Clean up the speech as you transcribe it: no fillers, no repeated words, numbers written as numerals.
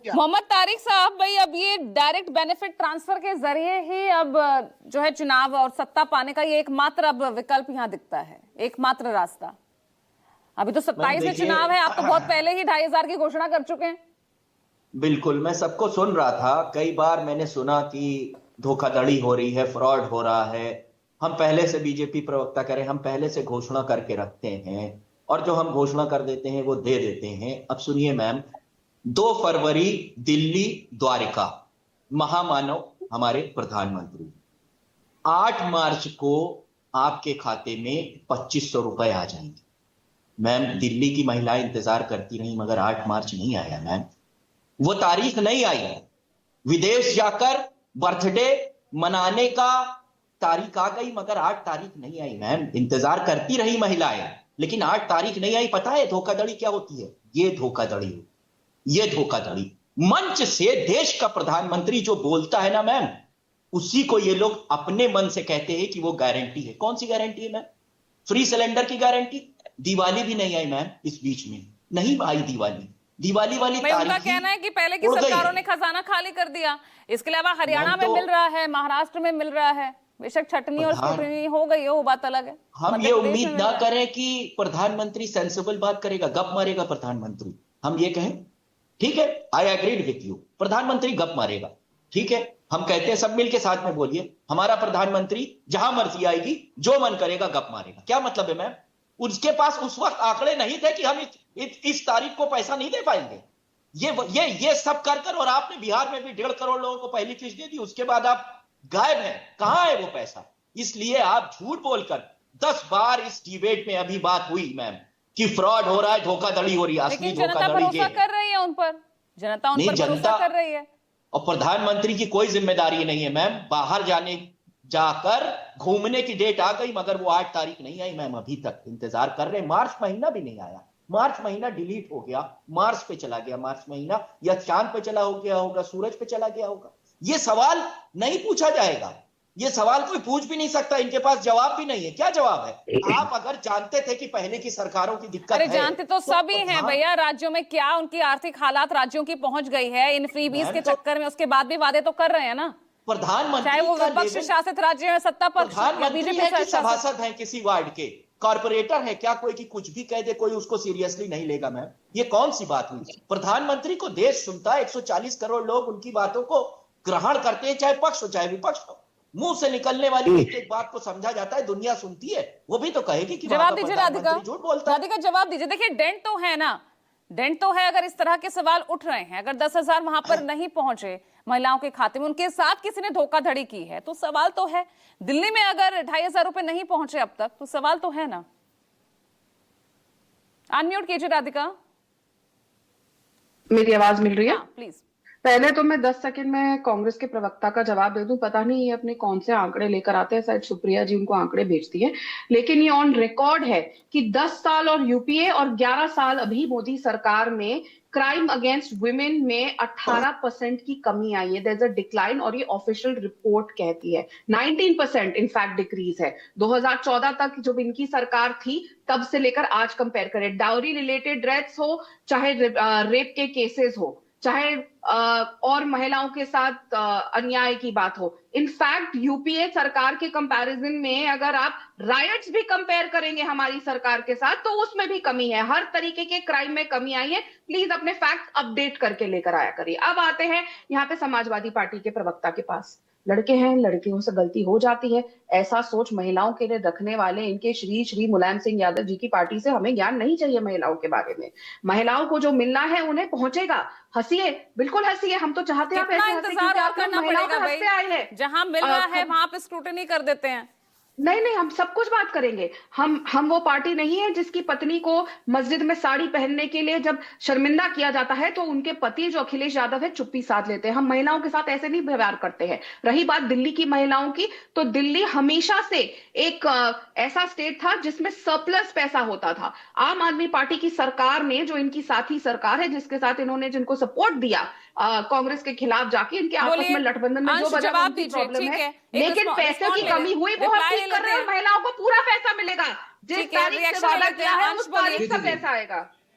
मोहम्मद तारिक साहब, भाई अब ये डायरेक्ट बेनिफिट ट्रांसफर के जरिए ही अब जो है चुनाव और सत्ता पाने का ये एकमात्र अब विकल्प यहाँ दिखता है, एकमात्र रास्ता। अभी तो 27 में चुनाव है, आप तो बहुत पहले ही 2500 की घोषणा कर चुके हैं। बिल्कुल, मैं सबको सुन रहा था। कई बार मैंने सुना कि धोखाधड़ी हो रही है, फ्रॉड हो रहा है। हम पहले से, बीजेपी प्रवक्ता कह रहे हैं, हम पहले से घोषणा करके रखते हैं और जो हम घोषणा कर देते हैं वो दे देते हैं। अब सुनिए मैम, 2 फरवरी दिल्ली द्वारका, महामानव हमारे प्रधानमंत्री, 8 मार्च को आपके खाते में 2500 रुपए आ जाएंगे। मैम, दिल्ली की महिलाएं इंतजार करती रही मगर 8 मार्च नहीं आया मैम, वो तारीख नहीं आई है। विदेश जाकर बर्थडे मनाने का तारीख आ गई मगर 8 तारीख नहीं आई मैम। इंतजार करती रही महिलाएं लेकिन 8 तारीख नहीं आई। पता है धोखाधड़ी क्या होती है? ये धोखाधड़ी, ये धोखाधड़ी मंच से देश का प्रधानमंत्री जो बोलता है ना मैम, उसी को ये लोग अपने मन से कहते हैं कि वो गारंटी है। कौन सी गारंटी है मैम? फ्री सिलेंडर की गारंटी। दिवाली भी नहीं आई मैम, इस बीच में नहीं आई दिवाली। दिवाली वाली तारीख, उनका कहना है कि पहले की सरकारों ने खजाना खाली कर दिया। इसके अलावा हरियाणा में मिल रहा है, महाराष्ट्र में मिल रहा है। बेशक छटनी और स्क्रूटनी हो गई हो, वो बात अलग है। हम ये उम्मीद ना करें कि प्रधानमंत्री सेंसिबल बात करेगा, गप मारेगा प्रधानमंत्री। हम ये कहें, ठीक है, आई एग्रीड विथ यू, प्रधानमंत्री गप मारेगा, ठीक है। हम कहते हैं सब मिलके साथ में बोलिए, हमारा प्रधानमंत्री जहां मर्जी आएगी जो मन करेगा गप मारेगा। क्या मतलब है मैम? उसके पास उस वक्त आंकड़े नहीं थे कि हम इस तारीख को पैसा नहीं दे पाएंगे। ये सब कर कर, और आपने बिहार में भी 1.5 करोड़ लोगों को पहली किस्त दे दी, उसके बाद आप गायब हैं। कहां है वो पैसा? इसलिए आप झूठ बोलकर 10 बार इस डिबेट में अभी बात हुई मैम कि फ्रॉड हो रहा है, धोखाधड़ी हो रही है। असली धोखाधड़ी भरोसा कर रही है उन पर, जनता उन पर भरोसा कर रही है। और प्रधानमंत्री की कोई जिम्मेदारी नहीं है मैम। बाहर जाकर घूमने की डेट आ गई मगर वो 8 तारीख नहीं आई मैम। अभी तक इंतजार कर रहे हैं, मार्च महीना भी नहीं आया। मार्च महीना डिलीट हो गया, मार्च पे चला गया मार्च महीना, या चांद पे चला हो गया होगा, सूरज पे चला गया होगा। ये सवाल नहीं पूछा जाएगा, ये सवाल कोई पूछ भी नहीं सकता, इनके पास जवाब भी नहीं है। क्या जवाब है? आप अगर जानते थे कि पहले की सरकारों की दिक्कत है, जानते तो सभी हैं भैया, राज्यों में क्या उनकी आर्थिक हालात राज्यों की पहुंच गई है इन फ्रीबीज के चक्कर में। उसके बाद भी वादे तो कर रहे हैं ना प्रधानमंत्री, चाहे वो विपक्ष शासित राज्य में सत्ता पक्ष या बीजेपी सभासद है किसी वार्ड के, कॉर्पोरेटर है क्या कोई, कि कुछ भी कह दे कोई उसको सीरियसली नहीं लेगा मैम? ये कौन सी बात हुई? प्रधानमंत्री को देश सुनता है, 140 करोड़ लोग उनकी बातों को ग्रहण करते हैं, चाहे पक्ष हो चाहे विपक्ष हो। मुंह से निकलने वाली एक बात को समझा जाता है, दुनिया सुनती है। वो भी तो कहेगी कि जवाब दीजिए राधिका, झूठ बोलता है। राधिका जवाब दीजिए। देखिए डेंट तो है ना, डेंट तो है। अगर इस तरह के सवाल उठ रहे हैं, अगर 10,000 वहां पर नहीं पहुंचे महिलाओं के खाते में, उनके साथ किसी ने धोखाधड़ी की है, तो सवाल तो है। दिल्ली में अगर 2,500 रुपए नहीं पहुंचे अब तक, तो सवाल तो है ना। अनम्यूट कीजिए राधिका। मेरी आवाज मिल रही है? प्लीज। पहले तो मैं 10 सेकंड में कांग्रेस के प्रवक्ता का जवाब दे दूं। पता नहीं ये अपने कौन से आंकड़े लेकर आते हैं, शायद सुप्रिया जी उनको आंकड़े भेजती है, लेकिन ये ऑन रिकॉर्ड है कि 10 साल और यूपीए और 11 साल अभी मोदी सरकार में क्राइम अगेंस्ट वुमेन में 18% की कमी आई है। देयर इज अ डिक्लाइन, और ये ऑफिशियल रिपोर्ट कहती है 19% इनफैक्ट डिक्रीज है 2014 तक जब इनकी सरकार थी तब से लेकर आज कंपेयर करें। डाउरी रिलेटेड डेथ्स हो, चाहे रेप के केसेस हो, चाहे और महिलाओं के साथ अन्याय की बात हो। इनफैक्ट यूपीए सरकार के कंपैरिजन में अगर आप रायट्स भी कंपेयर करेंगे हमारी सरकार के साथ, तो उसमें भी कमी है। हर तरीके के क्राइम में कमी आई है। प्लीज अपने फैक्ट अपडेट करके लेकर आया करिए। अब आते हैं यहाँ पे समाजवादी पार्टी के प्रवक्ता के पास। लड़के हैं, लड़कियों से गलती हो जाती है, ऐसा सोच महिलाओं के लिए रखने वाले इनके श्री मुलायम सिंह यादव जी की पार्टी से हमें ज्ञान नहीं चाहिए महिलाओं के बारे में। महिलाओं को जो मिलना है उन्हें पहुंचेगा। हंसिए, बिल्कुल हंसिए, हम तो चाहते हैं आप ऐसे हंसिए क्योंकि आप महिलाओं को हंसते आए हैं। जहां मिल रहा है वहां पे स्क्रूटनी कर देते हैं। नहीं, हम सब कुछ बात करेंगे। हम वो पार्टी नहीं है जिसकी पत्नी को मस्जिद में साड़ी पहनने के लिए जब शर्मिंदा किया जाता है तो उनके पति जो अखिलेश यादव है चुप्पी साध लेते हैं। हम महिलाओं के साथ ऐसे नहीं व्यवहार करते हैं। रही बात दिल्ली की महिलाओं की, तो दिल्ली हमेशा से एक ऐसा स्टेट था जिसमें सरप्लस पैसा होता था। आम आदमी पार्टी की सरकार ने, जो इनकी साथी सरकार है जिसके साथ इन्होंने जिनको सपोर्ट दिया कांग्रेस के खिलाफ जाके, इनके आपस में गठबंधन में जो बचा उनकी प्रॉब्लम है, लेकिन पैसे की कमी हुई वो हम ठीक कर रहे हैं। महिलाओं को पूरा पैसा मिलेगा, जिस तारीख से वादा किया है उस तारीख का पैसा आएगा।